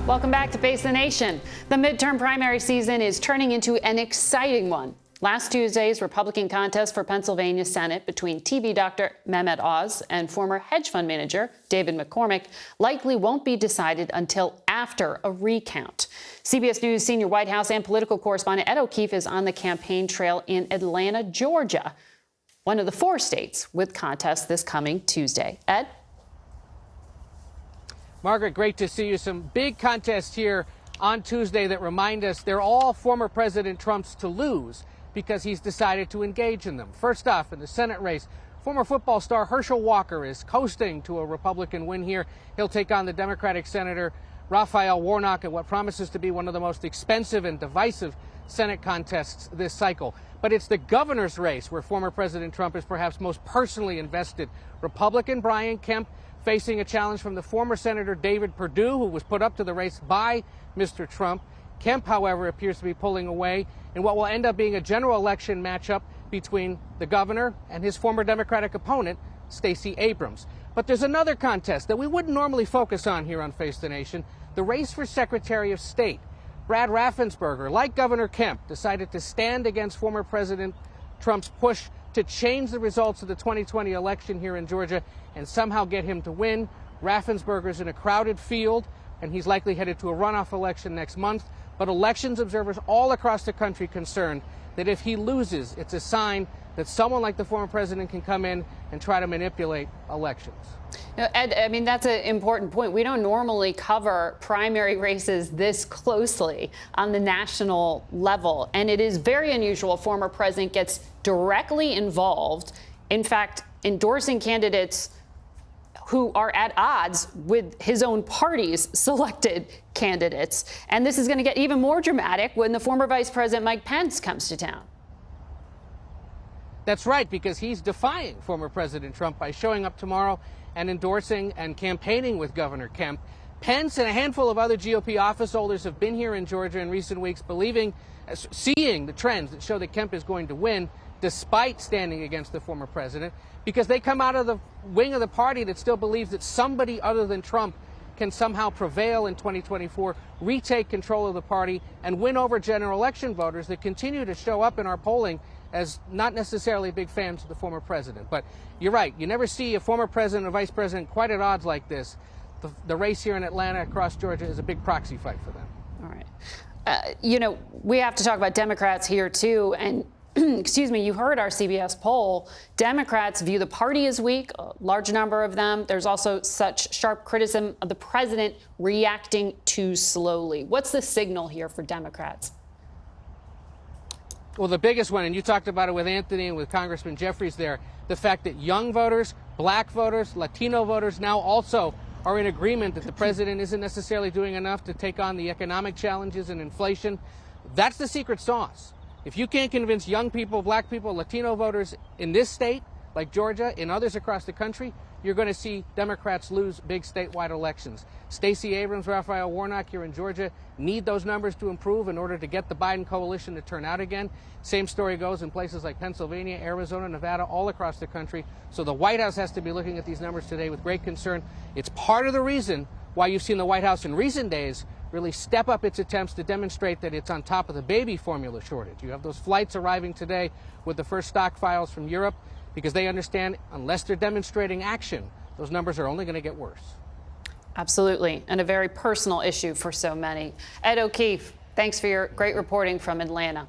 Welcome back to Face the Nation. The midterm primary season is turning into an exciting one. Last Tuesday's Republican contest for Pennsylvania Senate between TV doctor Mehmet Oz and former hedge fund manager David McCormick likely won't be decided until after a recount. CBS News senior White House and political correspondent Ed O'Keefe is on the campaign trail in Atlanta, Georgia, one of the 4 states with contests this coming Tuesday. Ed? Margaret, great to see you. Some big contests here on Tuesday that remind us they're all former President Trump's to lose because he's decided to engage in them. First off, in the Senate race, former football star Herschel Walker is coasting to a Republican win here. He'll take on the Democratic Senator Raphael Warnock in what promises to be one of the most expensive and divisive Senate contests this cycle. But it's the governor's race where former President Trump is perhaps most personally invested. Republican Brian Kemp facing a challenge from the former Senator David Perdue, who was put up to the race by Mr. Trump. Kemp, however, appears to be pulling away in what will end up being a general election matchup between the governor and his former Democratic opponent, Stacey Abrams. But there's another contest that we wouldn't normally focus on here on Face the Nation, the race for Secretary of State. Brad Raffensperger, like Governor Kemp, decided to stand against former President Trump's push to change the results of the 2020 election here in Georgia and somehow get him to win. Raffensperger's in a crowded field, and he's likely headed to a runoff election next month. But elections observers all across the country concerned that if he loses, it's a sign that someone like the former president can come in and try to manipulate elections. Ed, I mean, that's an important point. We don't normally cover primary races this closely on the national level, and it is very unusual a former president gets directly involved, in fact, endorsing candidates who are at odds with his own party's selected candidates. And this is going to get even more dramatic when the former Vice President Mike Pence comes to town. That's right, because he's defying former President Trump by showing up tomorrow and endorsing and campaigning with Governor Kemp. Pence and a handful of other GOP office holders have been here in Georgia in recent weeks, seeing the trends that show that Kemp is going to win despite standing against the former president, because they come out of the wing of the party that still believes that somebody other than Trump can somehow prevail in 2024, retake control of the party, and win over general election voters that continue to show up in our polling as not necessarily big fans of the former president. But you're right, you never see a former president or vice president quite at odds like this. The race here in Atlanta across Georgia is a big proxy fight for them. All right. We have to talk about Democrats here, too. And excuse me, you heard our CBS poll. Democrats view the party as weak, a large number of them. There's also such sharp criticism of the president reacting too slowly. What's the signal here for Democrats? Well, the biggest one, and you talked about it with Anthony and with Congressman Jeffries there, the fact that young voters, black voters, Latino voters now also are in agreement that the president isn't necessarily doing enough to take on the economic challenges and inflation. That's the secret sauce. If you can't convince young people, black people, Latino voters in this state, like Georgia, in others across the country, you're going to see Democrats lose big statewide elections. Stacey Abrams, Raphael Warnock here in Georgia need those numbers to improve in order to get the Biden coalition to turn out again. Same story goes in places like Pennsylvania, Arizona, Nevada, all across the country. So the White House has to be looking at these numbers today with great concern. It's part of the reason why you've seen the White House in recent days really step up its attempts to demonstrate that it's on top of the baby formula shortage. You have those flights arriving today with the first stockpiles from Europe because they understand unless they're demonstrating action, those numbers are only going to get worse. Absolutely, and a very personal issue for so many. Ed O'Keefe, thanks for your great reporting from Atlanta.